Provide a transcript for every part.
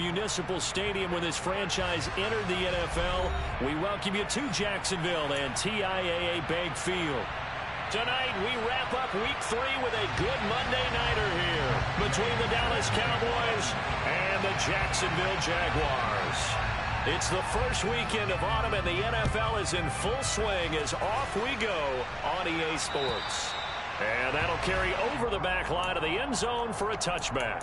Municipal Stadium when this franchise entered the NFL. We welcome you to Jacksonville and TIAA Bank Field. Tonight, we wrap up Week 3 with a good Monday nighter here between the Dallas Cowboys and the Jacksonville Jaguars. It's the first weekend of autumn, and the NFL is in full swing as off we go on EA Sports. And that'll carry over the back line of the end zone for a touchback.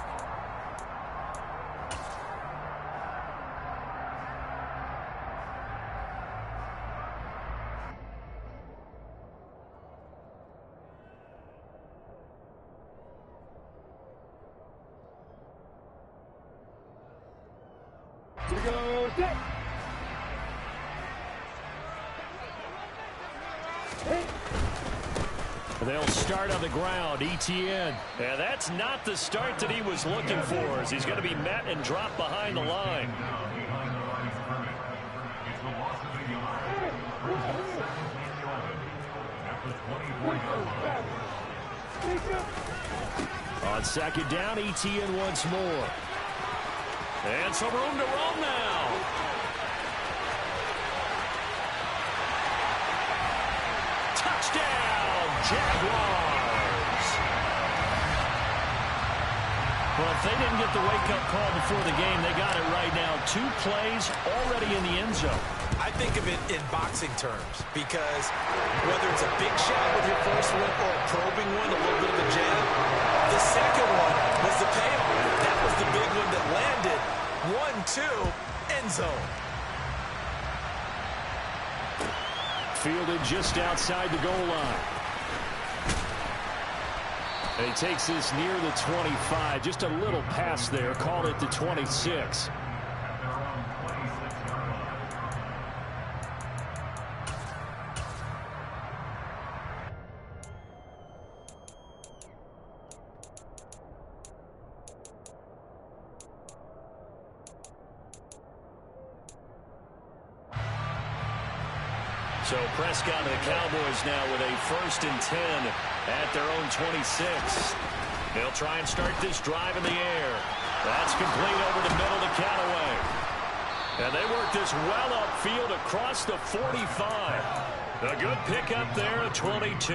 They'll start on the ground, ETN. And that's not the start that he was looking for, as he's going to be met and dropped behind the line. On second down, ETN once more. And some room to roam now. Touchdown, Jaguars. Well, if they didn't get the wake-up call before the game, they got it right now. 2 plays already in the end zone. I think of it in boxing terms, because whether it's a big shot with your first one or a probing one, a little bit of a jab, the second one was the payoff. That was the big one that landed. 1-2, end zone. Fielded just outside the goal line. And he takes this near the 25. Just a little pass there. Called it the 26. So Prescott and the Cowboys now with a 1st and 10 at their own 26. They'll try and start this drive in the air. That's complete over the middle to Callaway. And they work this well upfield across the 45. A good pickup there at 22.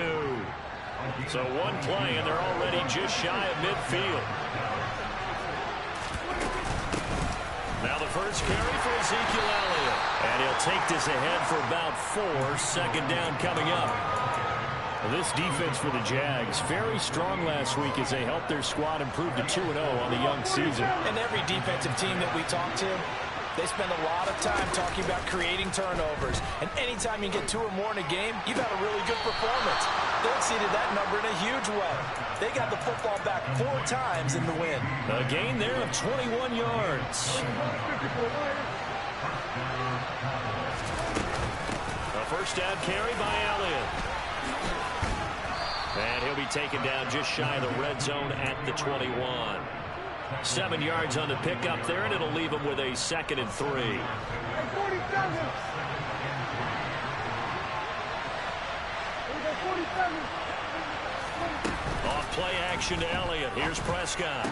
So one play, and they're already just shy of midfield. Now the first carry for Ezekiel Elliott. And he'll take this ahead for about 4. Second down coming up. This defense for the Jags, very strong last week as they helped their squad improve to 2-0 on the young season. And every defensive team that we talk to, they spend a lot of time talking about creating turnovers. And anytime you get 2 or more in a game, you've had a really good performance. They exceeded that number in a huge way. They got the football back 4 times in the win. A gain there of 21 yards. A first down carry by Elliott. And he'll be taken down just shy of the red zone at the 21. 7 yards on the pickup there, and it'll leave him with a 2nd and 3. Off play action to Elliott. Here's Prescott.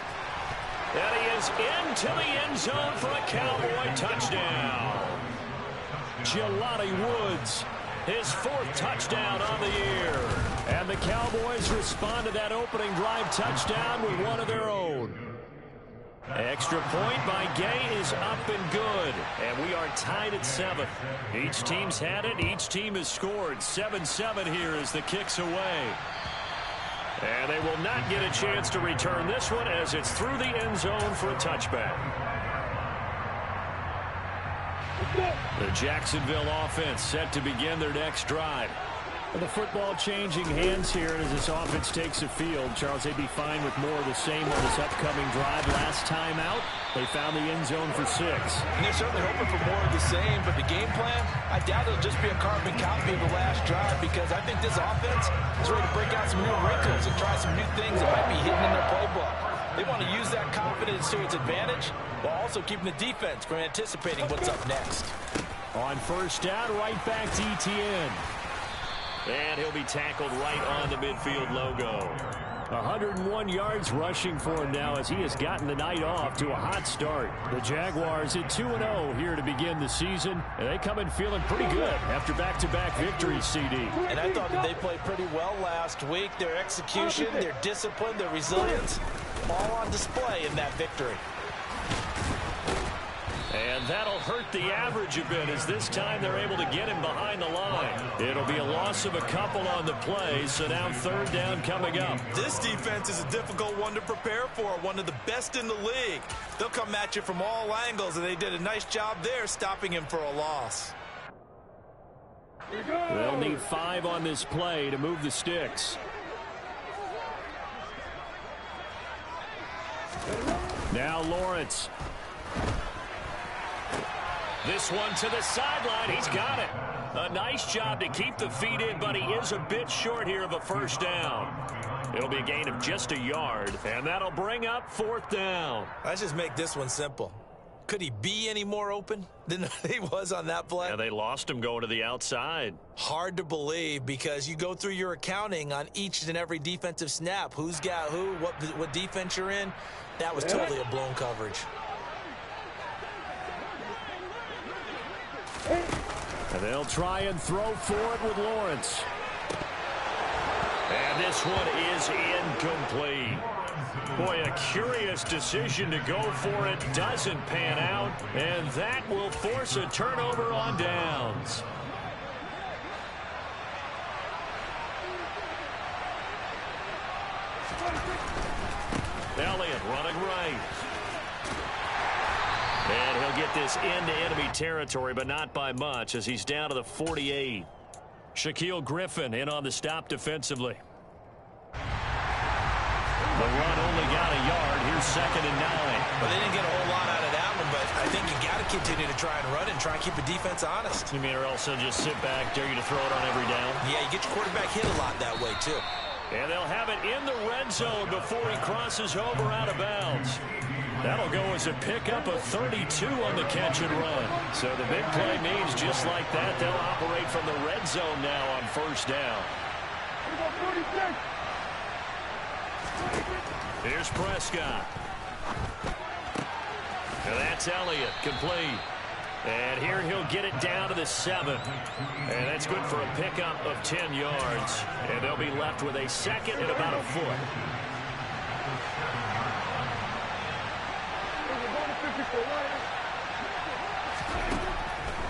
And he is into the end zone for a Cowboy touchdown. Jelani Woods, his 4th touchdown on the year. And the Cowboys respond to that opening drive touchdown with one of their own. Extra point by Gay is up and good. And we are tied at 7. Each team's had it. Each team has scored. 7-7 here as the kick's away. And they will not get a chance to return this one as it's through the end zone for a touchback. The Jacksonville offense set to begin their next drive. The football changing hands here as this offense takes the field. Charles, they'd be fine with more of the same on this upcoming drive. Last time out, they found the end zone for 6. And they're certainly hoping for more of the same, but the game plan, I doubt it'll just be a carbon copy of the last drive, because I think this offense is ready to break out some new wrinkles and try some new things that might be hidden in their playbook. They want to use that confidence to its advantage while also keeping the defense from anticipating what's up next. On first down, right back to ETN. And he'll be tackled right on the midfield logo. 101 yards rushing for him now as he has gotten the night off to a hot start. The Jaguars at 2-0 here to begin the season, and they come in feeling pretty good after back-to-back victories, CD. And I thought that they played pretty well last week. Their execution, their discipline, their resilience, all on display in that victory. And that'll hurt the average a bit as this time they're able to get him behind the line. It'll be a loss of a couple on the play, so now third down coming up. This defense is a difficult one to prepare for, one of the best in the league. They'll come at you from all angles, and they did a nice job there stopping him for a loss. They'll need 5 on this play to move the sticks. Now Lawrence. This one to the sideline. He's got it. A nice job to keep the feet in, but he is a bit short here of a first down. It'll be a gain of just a yard, and that'll bring up fourth down. Let's just make this one simple. Could he be any more open than he was on that play? Yeah, they lost him going to the outside. Hard to believe because you go through your accounting on each and every defensive snap. Who's got who, what defense you're in. That was totally a blown coverage. And they'll try and throw for it with Lawrence. And this one is incomplete. Boy, a curious decision to go for it. Doesn't pan out. And that will force a turnover on downs. Elliott running right. And he'll get this into enemy territory, but not by much as he's down to the 48. Shaquille Griffin in on the stop defensively. The run only got a yard. Here's 2nd and 9. Well, they didn't get a whole lot out of that one, but I think you got to continue to try and run and try and keep the defense honest. You mean or else they'll just sit back, dare you to throw it on every down? Yeah, you get your quarterback hit a lot that way, too. And they'll have it in the red zone before he crosses over out of bounds. That'll go as a pickup of 32 on the catch and run. So the big play means just like that, they'll operate from the red zone now on first down. Here's Prescott. And that's Elliott, complete. And here he'll get it down to the 7. And that's good for a pickup of 10 yards. And they'll be left with a 2nd and about a foot.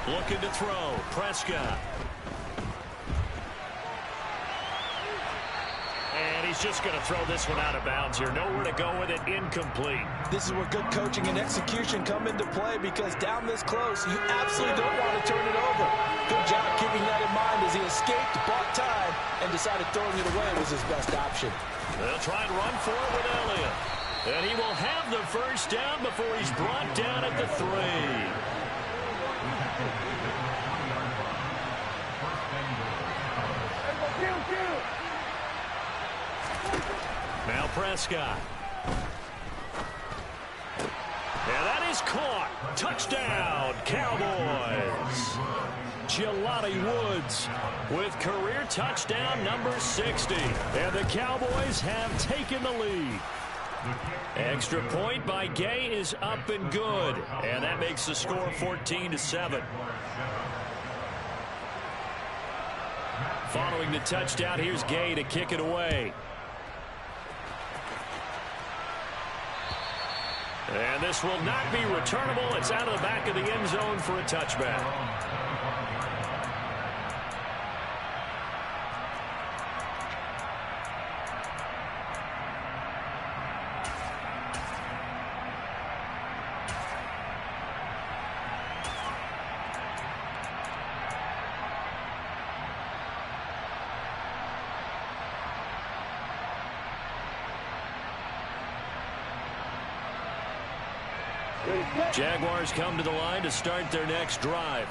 Looking to throw. Prescott. And he's just going to throw this one out of bounds here. Nowhere to go with it. Incomplete. This is where good coaching and execution come into play because down this close, you absolutely don't want to turn it over. Good job keeping that in mind as he escaped, bought time, and decided throwing it away was his best option. They'll try and run for it with Elliott. And he will have the first down before he's brought down at the 3. Now Prescott. And that is caught. Touchdown, Cowboys. Jelani Woods with career touchdown number 60. And the Cowboys have taken the lead. Extra point by Gay is up and good. And that makes the score 14-7. Following the touchdown, here's Gay to kick it away. And this will not be returnable. It's out of the back of the end zone for a touchback. Jaguars come to the line to start their next drive.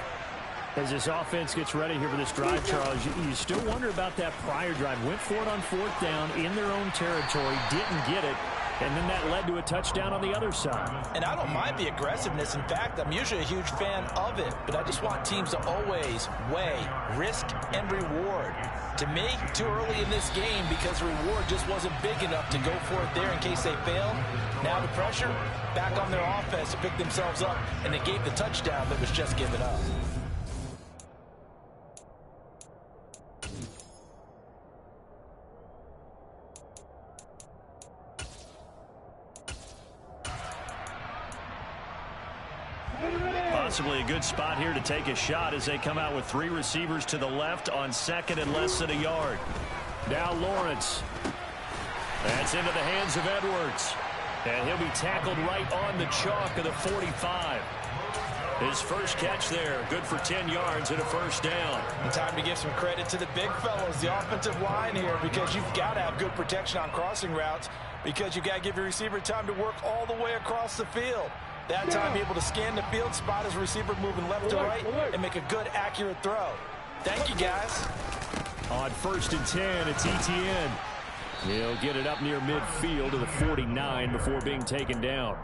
As this offense gets ready here for this drive, Charles, you still wonder about that prior drive. Went for it on 4th down in their own territory, didn't get it. And then that led to a touchdown on the other side. And I don't mind the aggressiveness. In fact, I'm usually a huge fan of it. But I just want teams to always weigh risk and reward. To me, too early in this game because the reward just wasn't big enough to go for it there in case they fail. Now the pressure back on their offense to pick themselves up, and they gave the touchdown that was just given up. Possibly a good spot here to take a shot as they come out with 3 receivers to the left on second and less than a yard. Now Lawrence. That's into the hands of Edwards. And he'll be tackled right on the chalk of the 45. His first catch there, good for 10 yards and a first down. And time to give some credit to the big fellows, the offensive line here, because you've got to have good protection on crossing routes because you've got to give your receiver time to work all the way across the field. That time, be able to scan the field, spot his receiver moving left to right, and make a good, accurate throw. Thank you, guys. On 1st and 10, it's Etienne. He'll get it up near midfield to the 49 before being taken down.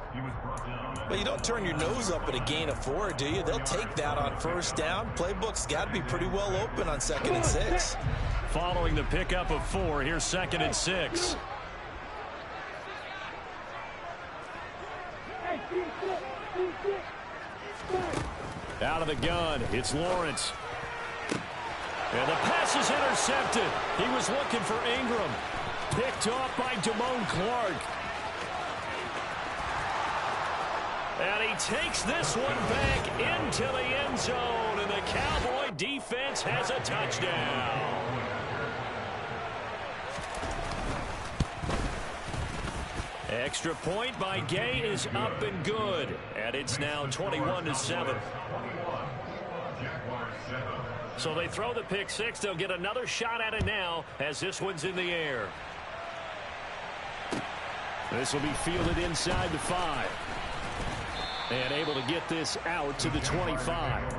Well, you don't turn your nose up at a gain of 4, do you? They'll take that on first down. Playbook's got to be pretty well open on 2nd and 6. Following the pickup of 4, here's 2nd and 6. Out of the gun, it's Lawrence. And the pass is intercepted. He was looking for Ingram. Picked off by Damone Clark. And he takes this one back into the end zone. And the Cowboy defense has a touchdown. Extra point by Gay is up and good. And it's now 21-7. So they throw the pick 6. They'll get another shot at it now as this one's in the air. This will be fielded inside the 5. And able to get this out to the 25.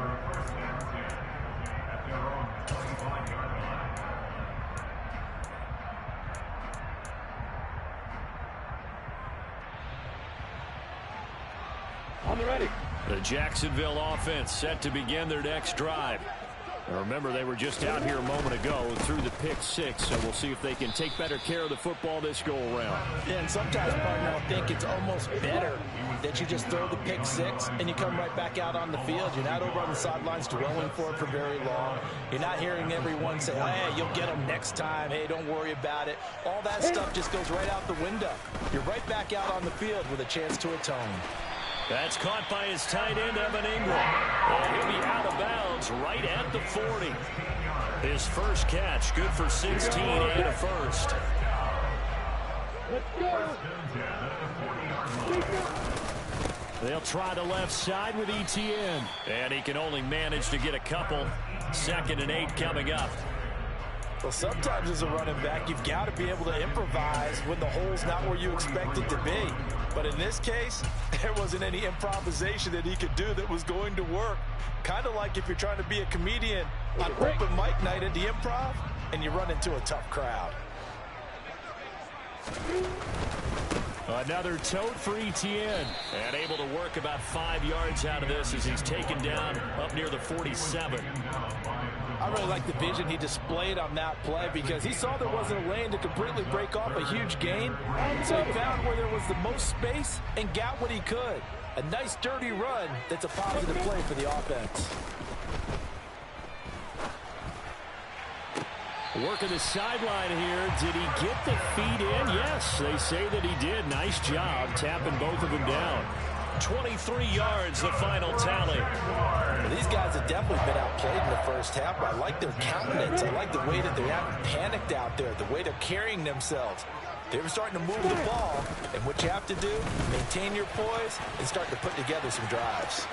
On the ready. The Jacksonville offense set to begin their next drive. Now remember, they were just out here a moment ago through the pick 6, so we'll see if they can take better care of the football this go-around. Yeah, and sometimes, partner, I think it's almost better that you just throw the pick 6 and you come right back out on the field. You're not over on the sidelines dwelling for it for very long. You're not hearing everyone say, hey, you'll get them next time. Hey, don't worry about it. All that stuff just goes right out the window. You're right back out on the field with a chance to atone. That's caught by his tight end, Evan Ingram. And he'll be out of bounds right at the 40. His first catch, good for 16 and a first. They'll try the left side with Etienne. And he can only manage to get a couple. 2nd and 8 coming up. Well, sometimes as a running back, you've got to be able to improvise when the hole's not where you expect it to be. But in this case, there wasn't any improvisation that he could do that was going to work. Kind of like if you're trying to be a comedian on open mic night at the Improv and you run into a tough crowd. Another tote for Etienne. And able to work about 5 yards out of this as he's taken down up near the 47. I really like the vision he displayed on that play because he saw there wasn't a lane to completely break off a huge gain. So he found where there was the most space and got what he could. A nice dirty run that's a positive play for the offense. Working the sideline here. Did he get the feet in? Yes, they say that he did. Nice job tapping both of them down. 23 yards, the final tally. Well, these guys have definitely been outplayed in the first half. I like their countenance. I like the way that they haven't panicked out there, the way they're carrying themselves. They were starting to move the ball, and what you have to do, maintain your poise and start to put together some drives.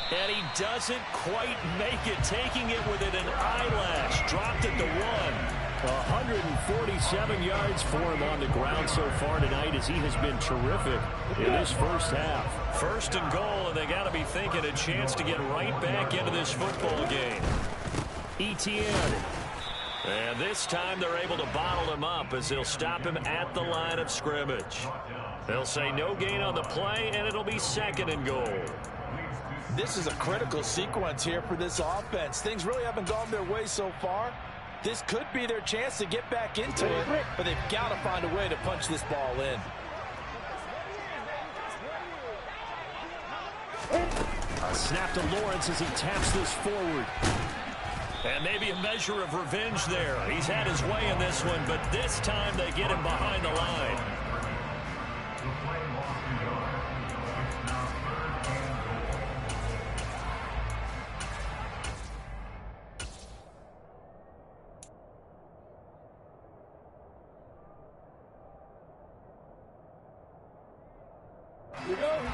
And he doesn't quite make it, taking it within an eyelash. Dropped it to 1. 147 yards for him on the ground so far tonight as he has been terrific in this first half. 1st and goal, and they got to be thinking a chance to get right back into this football game. Etienne. And this time they're able to bottle him up as they'll stop him at the line of scrimmage. They'll say no gain on the play, and it'll be 2nd and goal. This is a critical sequence here for this offense. Things really haven't gone their way so far. This could be their chance to get back into it, but they've got to find a way to punch this ball in. A snap to Lawrence as he taps this forward. And maybe a measure of revenge there. He's had his way in this one, but this time they get him behind the line.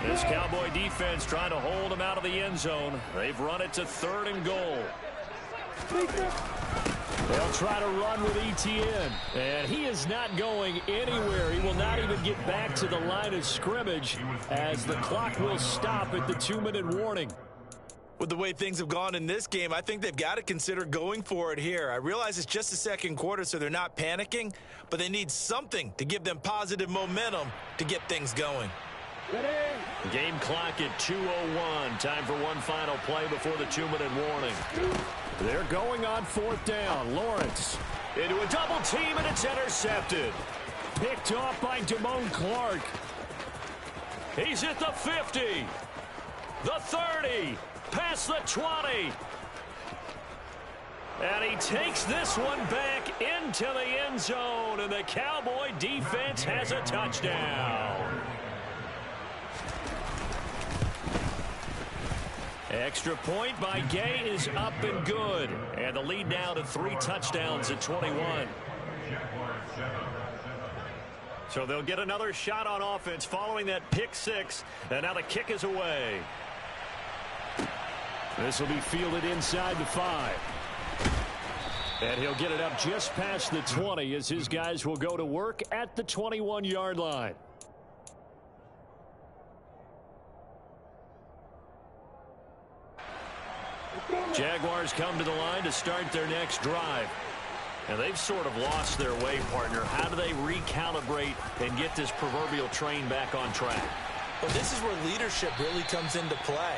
This Cowboy defense trying to hold him out of the end zone. They've run it to 3rd and goal. They'll try to run with Etienne. And he is not going anywhere. He will not even get back to the line of scrimmage as the clock will stop at the 2-minute warning. With the way things have gone in this game, I think they've got to consider going for it here. I realize it's just the 2nd quarter, so they're not panicking, but they need something to give them positive momentum to get things going. Game clock at 2:01. Time for one final play before the 2-minute warning. They're going on 4th down. Lawrence into a double team, and it's intercepted. Picked off by Damone Clark. He's at the 50. The 30. Past the 20. And he takes this one back into the end zone, and the Cowboy defense has a touchdown. Extra point by Gay is up and good. And the lead now to 3 touchdowns at 21. So they'll get another shot on offense following that pick 6. And now the kick is away. This will be fielded inside the 5. And he'll get it up just past the 20 as his guys will go to work at the 21-yard line. Jaguars come to the line to start their next drive. And they've sort of lost their way, partner. How do they recalibrate and get this proverbial train back on track? Well, this is where leadership really comes into play.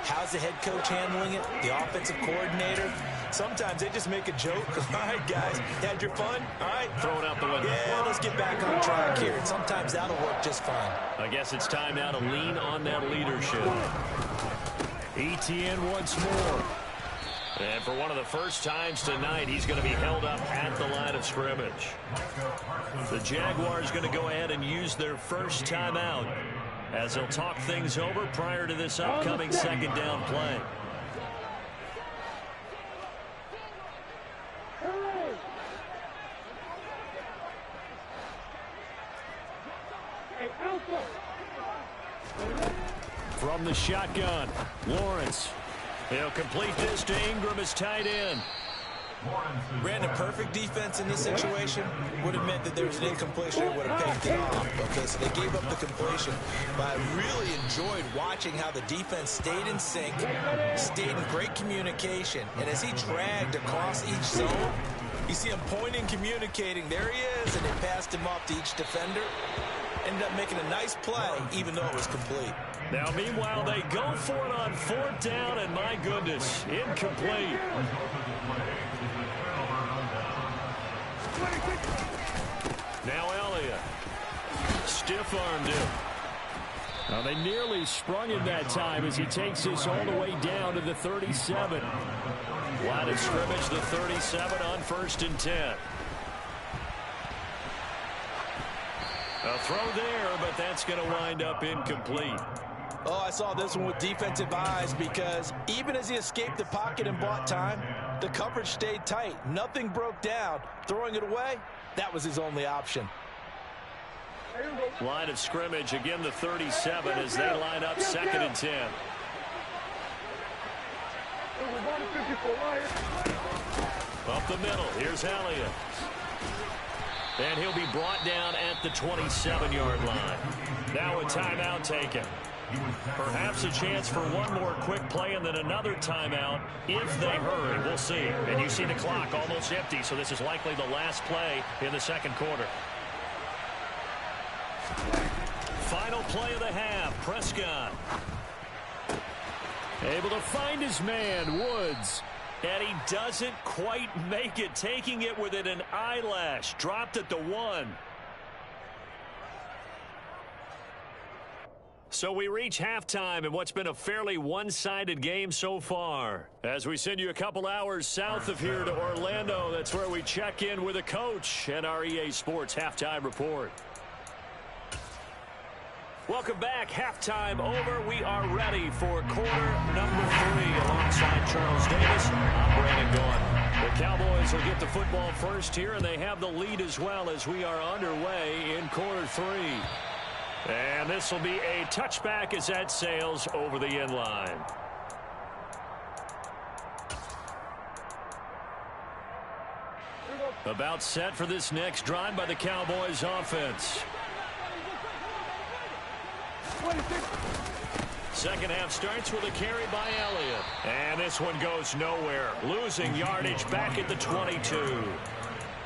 How's the head coach handling it? The offensive coordinator? Sometimes they just make a joke. All right, guys, had your fun? All right. Throw it out the window. Yeah, let's get back on track here. And sometimes that'll work just fine. I guess it's time now to lean on that leadership. Etienne once more. And for one of the first times tonight, he's going to be held up at the line of scrimmage. The Jaguars going to go ahead and use their first timeout as they'll talk things over prior to this upcoming 2nd down play. From the shotgun, Lawrence. He'll complete this to Ingram as tight end. Ran a perfect defense in this situation. Would have meant that there was an incompletion and would have picked it off. Okay, so they gave up the completion. But I really enjoyed watching how the defense stayed in sync, stayed in great communication. And as he dragged across each zone, you see him pointing, communicating. There he is, and they passed him off to each defender. Ended up making a nice play, even though it was complete. Now, meanwhile, they go for it on 4th down, and my goodness, incomplete. Now Elliott. Stiff-armed him. Now, they nearly sprung him that time as he takes this all the way down to the 37. Line of scrimmage, the 37 on 1st and 10. A throw there, but that's going to wind up incomplete. Oh, I saw this one with defensive eyes because even as he escaped the pocket and bought time, the coverage stayed tight. Nothing broke down. Throwing it away, that was his only option. Line of scrimmage, again the 37 as they line up 2nd and 10. Up the middle, here's Elliott. And he'll be brought down at the 27-yard line. Now a timeout taken. Perhaps a chance for one more quick play and then another timeout if they hurry. We'll see. And you see the clock almost empty, so this is likely the last play in the second quarter. Final play of the half. Prescott able to find his man, Woods. And he doesn't quite make it, taking it within an eyelash. Dropped at the 1. So we reach halftime in what's been a fairly one-sided game so far. As we send you a couple hours south of here to Orlando, that's where we check in with a coach at our EA Sports Halftime Report. Welcome back. Halftime over. We are ready for quarter number 3 alongside Charles Davis. I'm Brandon Gaudin. The Cowboys will get the football first here, and they have the lead as well as we are underway in quarter 3. And this will be a touchback as that sails over the end line. About set for this next drive by the Cowboys offense. Second half starts with a carry by Elliott. And this one goes nowhere. Losing yardage back at the 22.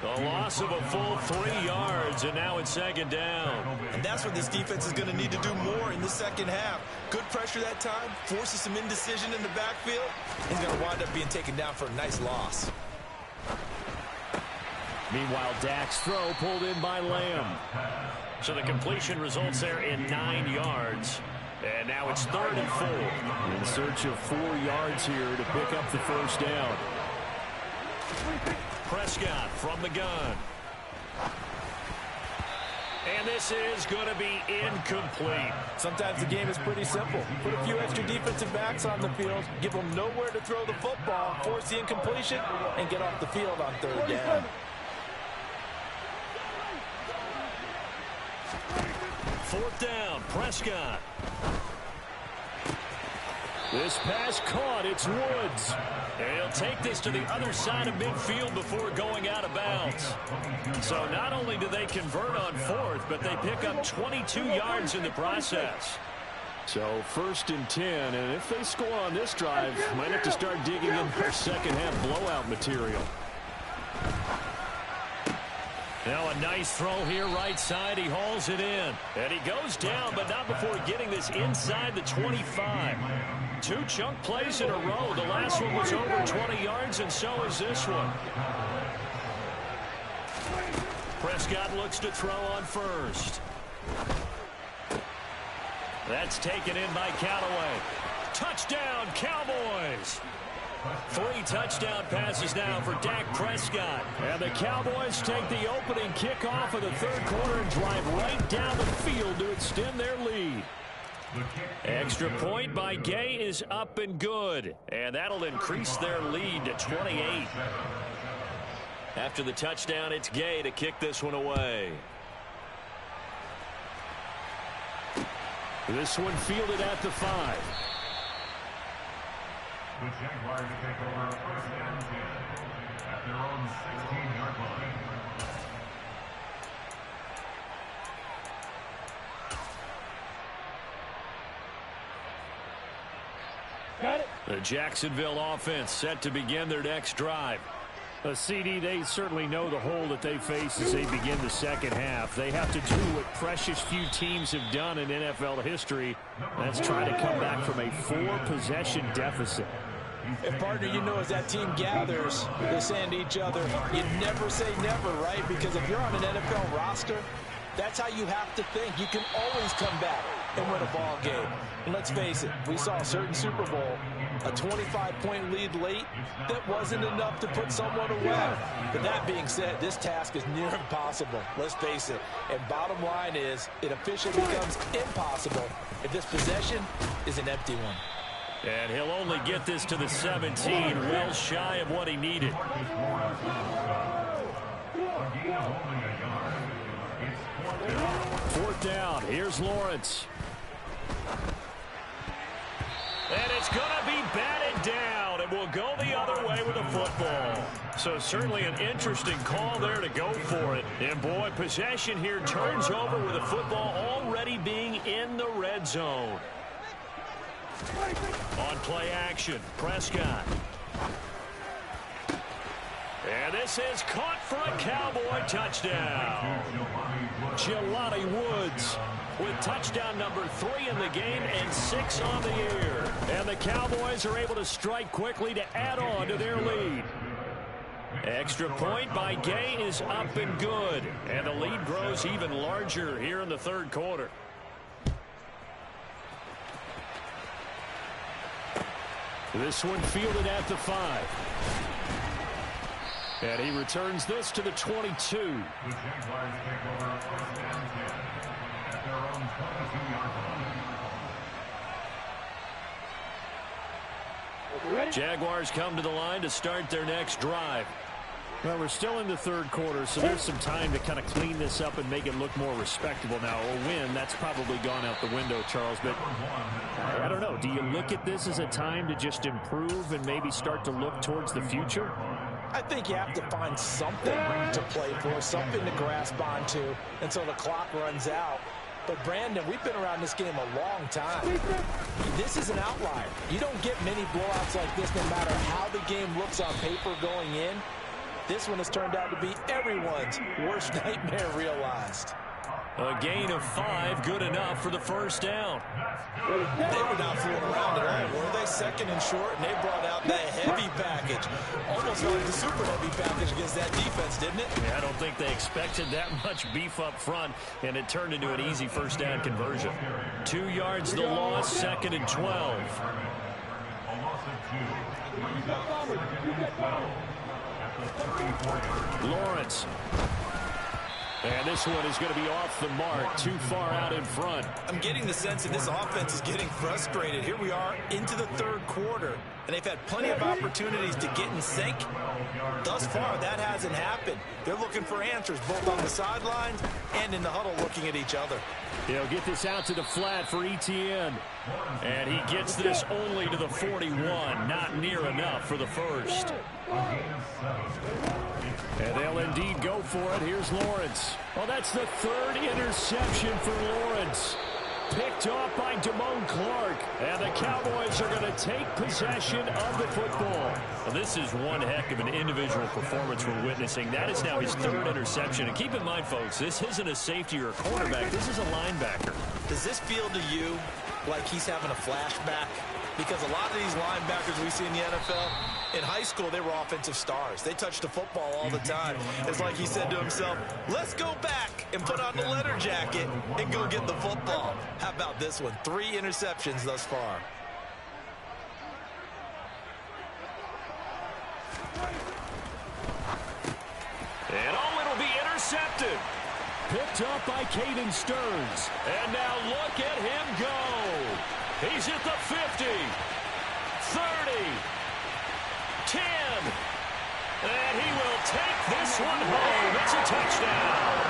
A loss of a full 3 yards, and now it's second down. And that's what this defense is going to need to do more in the second half. Good pressure that time, forces some indecision in the backfield. He's going to wind up being taken down for a nice loss. Meanwhile, Dak's throw pulled in by Lamb. So the completion results there in 9 yards. And now it's 3rd and 4. In search of 4 yards here to pick up the first down. Prescott from the gun. And this is going to be incomplete. Sometimes the game is pretty simple. Put a few extra defensive backs on the field, give them nowhere to throw the football, force the incompletion, and get off the field on 3rd down. Fourth down, Prescott. This pass caught. It's Woods. And he'll take this to the other side of midfield before going out of bounds. So not only do they convert on 4th, but they pick up 22 yards in the process. So 1st and 10, and if they score on this drive, might have to start digging in their second half blowout material. Now a nice throw here right side. He hauls it in. And he goes down, but not before getting this inside the 25. 2 chunk plays in a row. The last one was over 20 yards, and so is this one. Prescott looks to throw on 1st. That's taken in by Callaway. Touchdown, Cowboys! 3 touchdown passes now for Dak Prescott. And the Cowboys take the opening kickoff of the 3rd quarter and drive right down the field to extend their lead. Extra point by Gay is up and good. And that'll increase their lead to 28. After the touchdown, it's Gay to kick this one away. This one fielded at the 5. The Jaguars take over 1st and 10 at their own 16-yard line. Got it. The Jacksonville offense set to begin their next drive. CD, they certainly know the hole that they face as they begin the second half. They have to do what precious few teams have done in NFL history. That's try to come back from a 4-possession deficit. And, partner, you know, as that team gathers, they're saying to each other, you never say never, right? Because if you're on an NFL roster, that's how you have to think. You can always come back and win a ball game. And let's face it, we saw a certain Super Bowl, a 25-point lead late, that wasn't enough to put someone away. But that being said, this task is near impossible. Let's face it. And bottom line is, it officially becomes impossible if this possession is an empty one. And he'll only get this to the 17, well shy of what he needed. 4th down. Here's Lawrence. And it's going to be batted down, and we'll go the other way with the football. So certainly an interesting call there to go for it. And, boy, possession here turns over with the football already being in the red zone. On play action, Prescott. And this is caught for a Cowboy touchdown. Jelani Woods with touchdown number 3 in the game and 6 on the year. And the Cowboys are able to strike quickly to add on to their lead. Extra point by Gay is up and good. And the lead grows even larger here in the third quarter. This one fielded at the 5. And he returns this to the 22. The Jaguars take over first and 10 at their own 22-yard line. Jaguars come to the line to start their next drive. Well, we're still in the third quarter, so there's some time to kind of clean this up and make it look more respectable. Now, a win, that's probably gone out the window, Charles, but I don't know. Do you look at this as a time to just improve and maybe start to look towards the future? I think you have to find something to play for, something to grasp onto until the clock runs out. But, Brandon, we've been around this game a long time. This is an outlier. You don't get many blowouts like this no matter how the game looks on paper going in. This one has turned out to be everyone's worst nightmare realized. A gain of 5, good enough for the first down. They were not fooling around at all, were they? Second and short, and they brought out that heavy package. Almost like the super heavy package against that defense, didn't it? Yeah, I don't think they expected that much beef up front, and it turned into an easy first down conversion. 2 yards the loss, second and 12. A loss of 2. Lawrence. And this one is going to be off the mark, too far out in front. I'm getting the sense that this offense is getting frustrated. Here we are into the third quarter, and they've had plenty of opportunities to get in sync. Thus far, that hasn't happened. They're looking for answers both on the sidelines and in the huddle looking at each other. He'll get this out to the flat for Etienne. And he gets this only to the 41. Not near enough for the first. And they'll indeed go for it. Here's Lawrence. Well, that's the 3rd interception for Lawrence. Picked off by Damone Clark. And the Cowboys are going to take possession of the football. Well, this is one heck of an individual performance we're witnessing. That is now his 3rd interception. And keep in mind, folks, this isn't a safety or a cornerback. This is a linebacker. Does this feel to you like he's having a flashback? Because a lot of these linebackers we see in the NFL, in high school, they were offensive stars. They touched the football all the time. It's like he said to himself, let's go back and put on the leather jacket and go get the football. How about this one? 3 interceptions thus far. And it'll be intercepted. Picked up by Caden Stearns. And now look at him go. He's at the 50, 30, 10. And he will take this one home. It's a touchdown.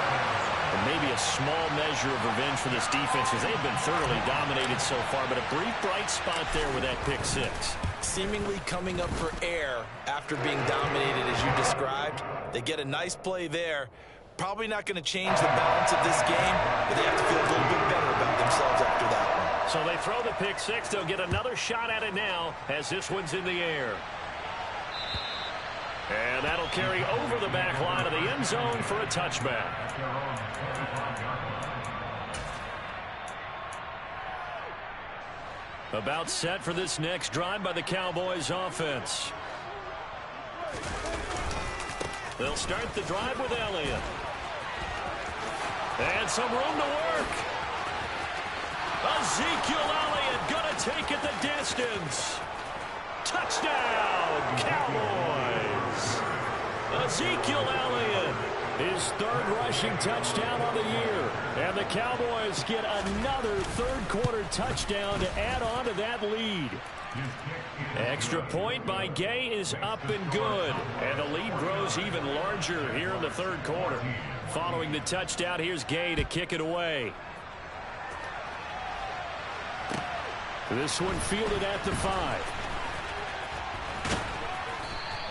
And maybe a small measure of revenge for this defense because they've been thoroughly dominated so far, but a brief bright spot there with that pick 6. Seemingly coming up for air after being dominated as you described. They get a nice play there. Probably not going to change the balance of this game, but they have to feel a little bit better about themselves after that one. So they throw the pick 6. They'll get another shot at it now as this one's in the air. And that'll carry over the back line of the end zone for a touchback. About set for this next drive by the Cowboys offense. They'll start the drive with Elliott. And some room to work. Ezekiel Elliott going to take it the distance. Touchdown, Cowboys. Ezekiel Elliott, his 3rd rushing touchdown on the year. And the Cowboys get another third-quarter touchdown to add on to that lead. Extra point by Gay is up and good. And the lead grows even larger here in the third quarter. Following the touchdown, here's Gay to kick it away. This one fielded at the 5.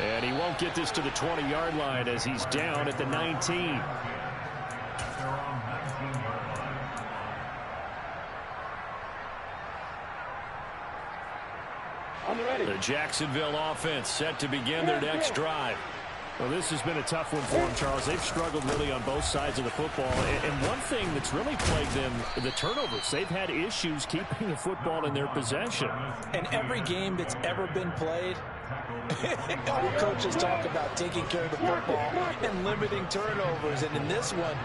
And he won't get this to the 20-yard line as he's down at the 19. The Jacksonville offense set to begin their next drive. Well, this has been a tough one for them, Charles. They've struggled really on both sides of the football. And one thing that's really plagued them, the turnovers. They've had issues keeping the football in their possession. And every game that's ever been played, all coaches talk about taking care of the football and limiting turnovers. And in this one,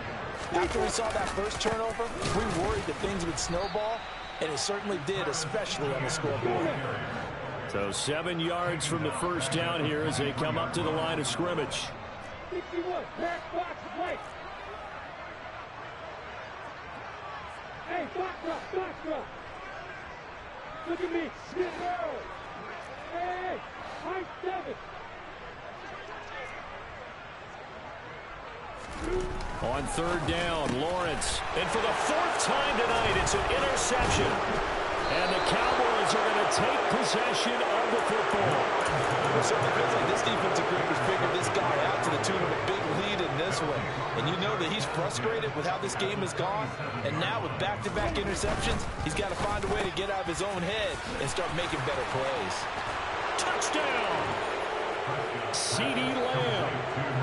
after we saw that first turnover, we worried that things would snowball, and it certainly did, especially on the scoreboard. So 7 yards from the first down here as they come up to the line of scrimmage. 61, back, box, right. Hey, box up. Look at me. Hey, high 7. On third down, Lawrence. And for the fourth time tonight, it's an interception. And the Cowboys are going to take possession of the football. It certainly feels like this defensive group has figured this guy out to the tune of a big lead in this one. And you know that he's frustrated with how this game has gone. And now with back-to-back interceptions, he's got to find a way to get out of his own head and start making better plays. Touchdown! CeeDee Lamb,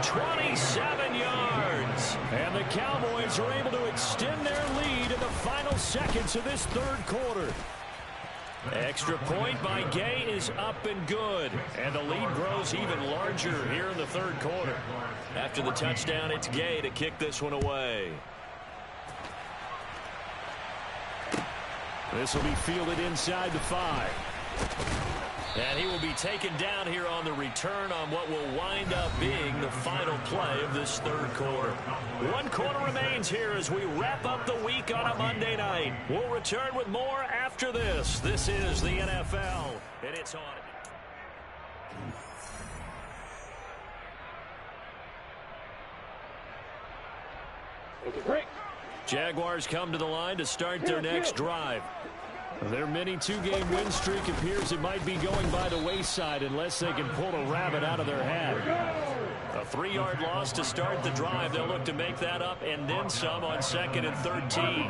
27 yards. And the Cowboys are able to extend their lead in the final seconds of this third quarter. Extra point by Gay is up and good. And the lead grows even larger here in the third quarter. After the touchdown, it's Gay to kick this one away. This will be fielded inside the 5. And he will be taken down here on the return on what will wind up being the final play of this third quarter. 1 quarter remains here as we wrap up the week on a Monday night. We'll return with more after this. This is the NFL, and it's on. Jaguars come to the line to start their next drive. Their mini 2-game win streak appears it might be going by the wayside unless they can pull a rabbit out of their hat. A 3-yard loss to start the drive. They'll look to make that up and then some on 2nd and 13.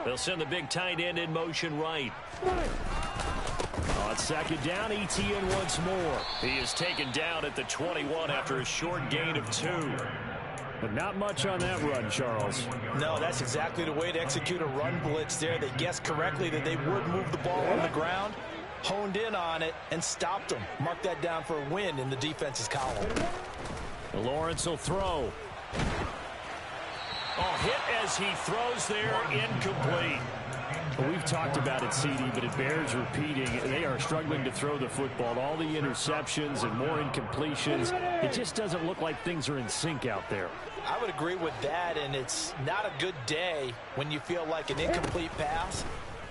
They'll send the big tight end in motion right. On 2nd down, Etienne once more. He is taken down at the 21 after a short gain of 2. But not much on that run, Charles. No, that's exactly the way to execute a run blitz there. They guessed correctly that they would move the ball on the ground, honed in on it, and stopped them. Mark that down for a win in the defense's column. Lawrence will throw. Oh, hit as he throws there, incomplete. Well, we've talked about it, CeeDee, but it bears repeating. They are struggling to throw the football. All the interceptions and more incompletions. It just doesn't look like things are in sync out there. I would agree with that, and it's not a good day when you feel like an incomplete pass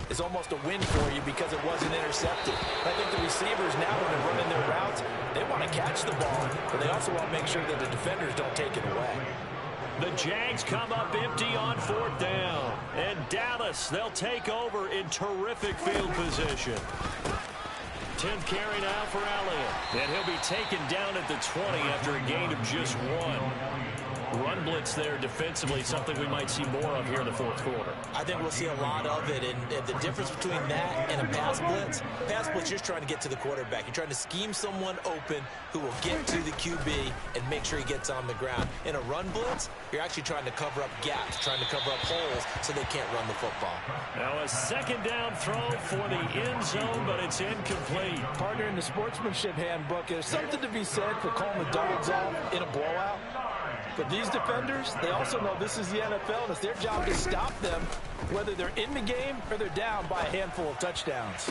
is almost a win for you because it wasn't intercepted. I think the receivers now, when they're running their routes, they want to catch the ball, but they also want to make sure that the defenders don't take it away. The Jags come up empty on 4th down. And Dallas, they'll take over in terrific field position. 10th carry now for Elliott. And he'll be taken down at the 20 after a gain of just 1. Run blitz there defensively, something we might see more of here in the 4th quarter. I think we'll see a lot of it, and the difference between that and a pass blitz, you're trying to get to the quarterback. You're trying to scheme someone open who will get to the QB and make sure he gets on the ground. In a run blitz, you're actually trying to cover up gaps, trying to cover up holes so they can't run the football. Now a 2nd down throw for the end zone, but it's incomplete. Partner, in the sportsmanship handbook, there's something to be said for calling the dogs off in a blowout. But these defenders, they also know this is the NFL, and it's their job to stop them, whether they're in the game or they're down by a handful of touchdowns.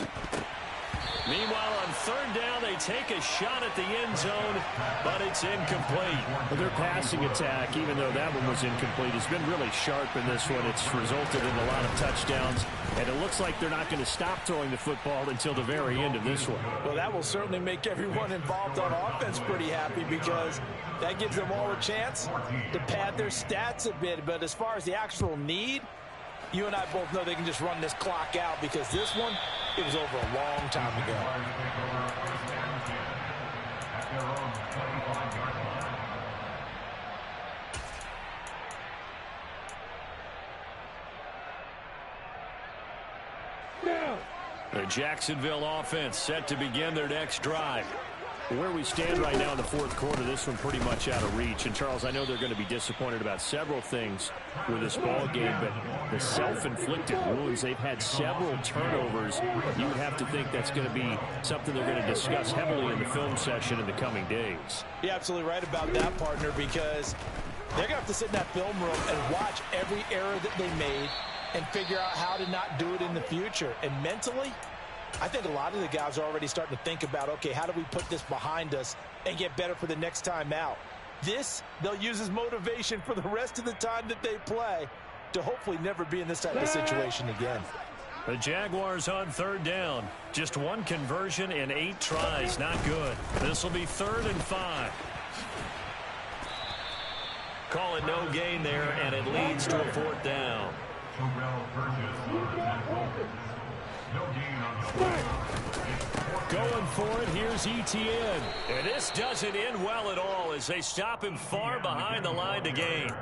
Meanwhile, on 3rd down, they take a shot at the end zone, but it's incomplete. But their passing attack, even though that one was incomplete, has been really sharp in this one. It's resulted in a lot of touchdowns, and it looks like they're not going to stop throwing the football until the very end of this one. Well, that will certainly make everyone involved on offense pretty happy because that gives them all a chance to pad their stats a bit. But as far as the actual need, you and I both know they can just run this clock out because this one, it was over a long time ago. The Jacksonville offense set to begin their next drive. Where we stand right now in the fourth quarter, this one pretty much out of reach. And, Charles, I know they're going to be disappointed about several things with this ball game, but the self-inflicted wounds, they've had several turnovers. You would have to think that's going to be something they're going to discuss heavily in the film session in the coming days. You're absolutely right about that, partner, because they're going to have to sit in that film room and watch every error that they made and figure out how to not do it in the future. And mentally, I think a lot of the guys are already starting to think about, okay, how do we put this behind us and get better for the next time out? This, they'll use as motivation for the rest of the time that they play to hopefully never be in this type of situation again. The Jaguars on third down. Just one conversion in 8 tries. Not good. This will be 3rd and 5. Call it no gain there, and it leads to a 4th down. Going for it, here's Etienne. And this doesn't end well at all as they stop him far behind the line to gain.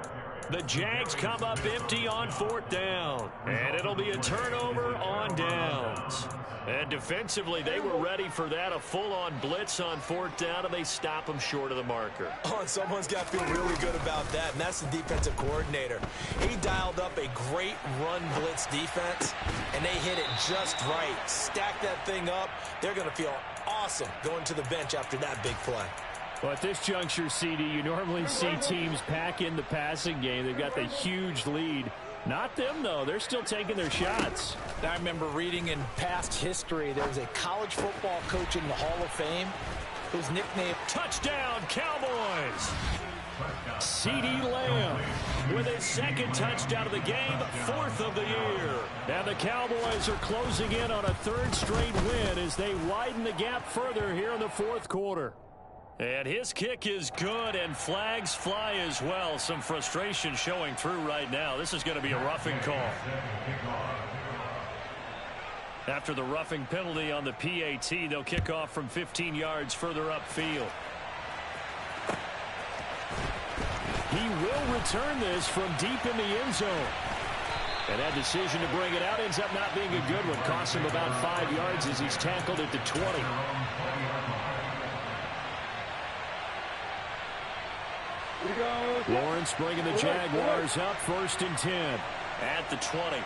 The Jags come up empty on 4th down. And it'll be a turnover on downs. And defensively, they were ready for that, a full-on blitz on 4th down, and they stop them short of the marker. Oh, and someone's got to feel really good about that, and that's the defensive coordinator. He dialed up a great run blitz defense, and they hit it just right. Stack that thing up. They're going to feel awesome going to the bench after that big play. Well, at this juncture, CD, you normally see teams pack in the passing game. They've got the huge lead. Not them, though. They're still taking their shots. I remember reading in past history, there was a college football coach in the Hall of Fame whose nickname... Touchdown, Cowboys! CeeDee Lamb with his 2nd touchdown of the game, 4th of the year. And the Cowboys are closing in on a 3rd straight win as they widen the gap further here in the 4th quarter. And his kick is good, and flags fly as well. Some frustration showing through right now. This is going to be a roughing call. After the roughing penalty on the PAT, they'll kick off from 15 yards further upfield. He will return this from deep in the end zone. And that decision to bring it out ends up not being a good one. Costs him about 5 yards as he's tackled at the 20. Lawrence bringing the Jaguars up 1st and 10 at the 20.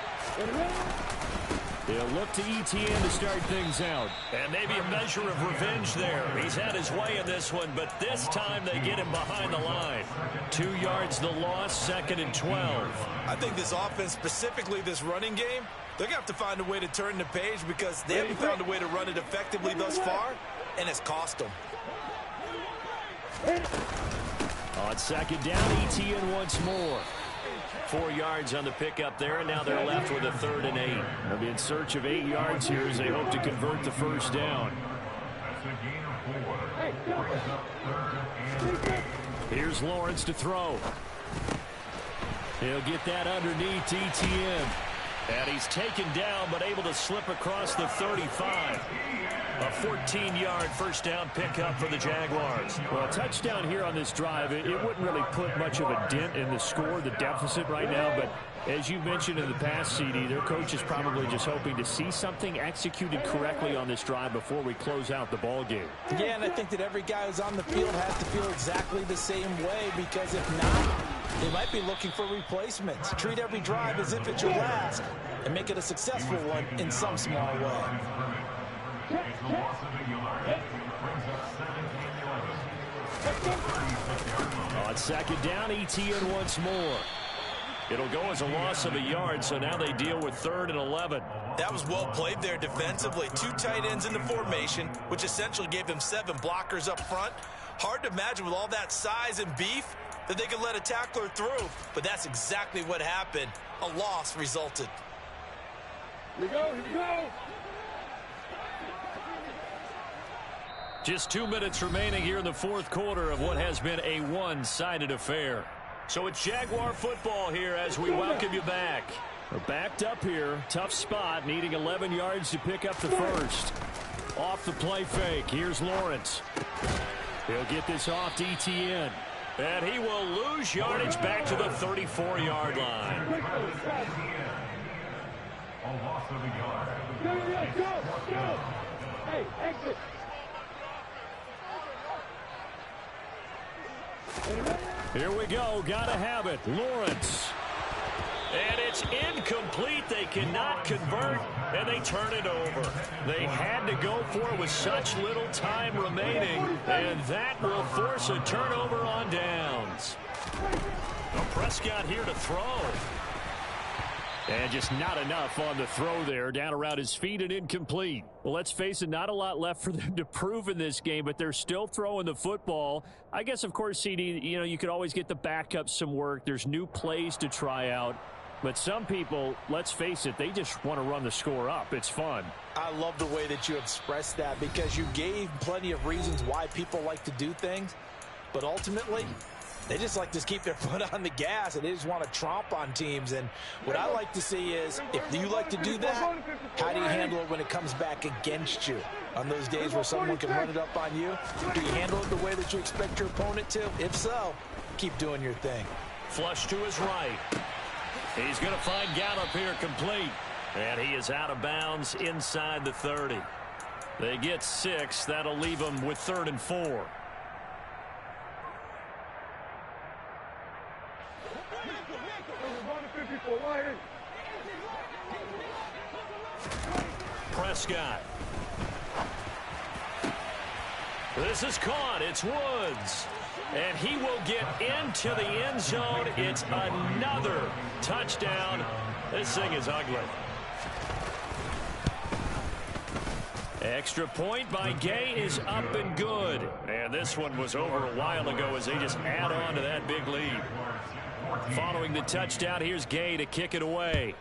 They'll look to Etienne to start things out. And maybe a measure of revenge there. He's had his way in this one, but this time they get him behind the line. 2 yards the loss, 2nd and 12. I think this offense, specifically this running game, they're going to have to find a way to turn the page because they haven't found a way to run it effectively thus far, and it's cost them. On 2nd down, Etienne once more. 4 yards on the pickup there, and now they're left with a 3rd and 8. They'll be in search of 8 yards here as they hope to convert the 1st down. Here's Lawrence to throw. He'll get that underneath Etienne. And he's taken down, but able to slip across the 35. A 14-yard 1st down pickup for the Jaguars. Well, a touchdown here on this drive, it wouldn't really put much of a dent in the score, the deficit right now. But as you mentioned in the past, CD, their coach is probably just hoping to see something executed correctly on this drive before we close out the ball game. Yeah, and I think that every guy who's on the field has to feel exactly the same way, because if not, they might be looking for replacements. Treat every drive as if it's your last and make it a successful one in some small way. On 2nd down, Etienne once more. It'll go as a loss of a yard, so now they deal with 3rd and 11. That was well played there defensively. 2 tight ends in the formation, which essentially gave them 7 blockers up front. Hard to imagine with all that size and beef that they could let a tackler through, but that's exactly what happened. A loss resulted. Here we go, here we go. Just 2 minutes remaining here in the 4th quarter of what has been a one-sided affair. So it's Jaguar football here as we welcome you back. We're backed up here. Tough spot, needing 11 yards to pick up the 1st. Off the play fake. Here's Lawrence. He'll get this off to Etienne. And he will lose yardage back to the 34-yard line. A loss of a yard. Go. Hey, exit. Here we go. Gotta have it. Lawrence. And it's incomplete. They cannot convert, and they turn it over. They had to go for it with such little time remaining, and that will force a turnover on downs. Well, Prescott here to throw. And just not enough on the throw there. Down around his feet and incomplete. Well, let's face it, not a lot left for them to prove in this game, but they're still throwing the football. I guess, of course, CD, you could always get the backup some work. There's new plays to try out. But some people, let's face it, they just want to run the score up. It's fun. I love the way that you expressed that because you gave plenty of reasons why people like to do things. But ultimately, they just like to keep their foot on the gas, and they just want to tromp on teams. And what I like to see is, if you like to do that, how do you handle it when it comes back against you? On those days where someone can run it up on you, do you handle it the way that you expect your opponent to? If so, keep doing your thing. Flush to his right. He's going to find Gallup here complete. And he is out of bounds inside the 30. They get 6. That'll leave them with 3rd and 4. Prescott. This is caught. It's Woods. And he will get into the end zone. It's another touchdown. This thing is ugly. Extra point by Gay is up and good. And this one was over a while ago as they just add on to that big lead. Following the touchdown, here's Gay to kick it away.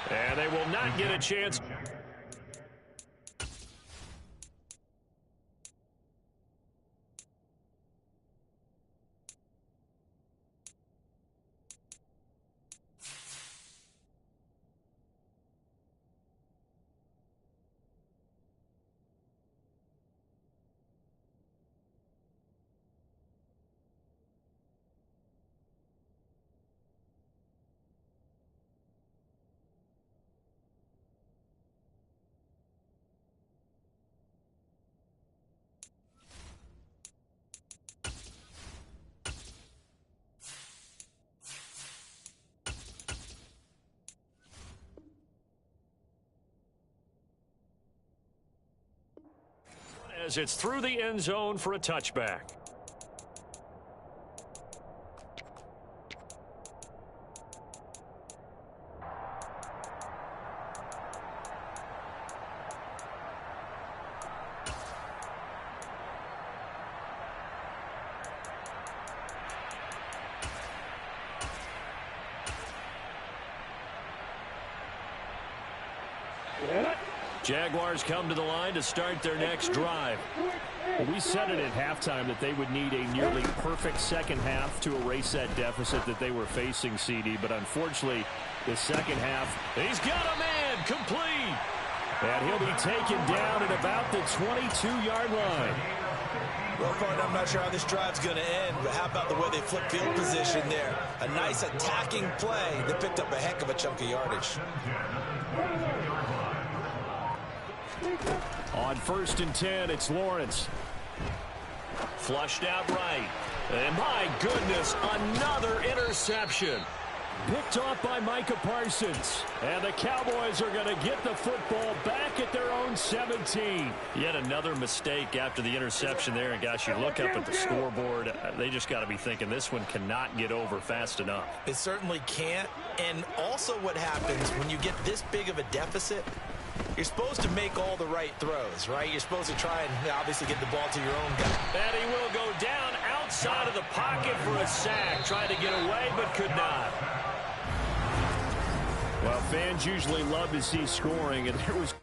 And they will not get a chance. As it's through the end zone for a touchback. Jaguars come to the line to start their next drive. Well, we said it at halftime that they would need a nearly perfect second half to erase that deficit that they were facing, CD. But unfortunately, the second half, he's got a man complete. And he'll be taken down at about the 22-yard line. Well, partner, I'm not sure how this drive's going to end, but how about the way they flip field position there? A nice attacking play. They picked up a heck of a chunk of yardage. On 1st and 10, it's Lawrence. Flushed out right. And my goodness, another interception. Picked off by Micah Parsons. And the Cowboys are going to get the football back at their own 17. Yet another mistake after the interception there. And gosh, you look up at the scoreboard, they just got to be thinking this one cannot get over fast enough. It certainly can't. And also what happens when you get this big of a deficit, you're supposed to make all the right throws, right? You're supposed to try and obviously get the ball to your own guy. And he will go down outside of the pocket for a sack. Tried to get away, but could not. Well, fans usually love to see scoring, and there was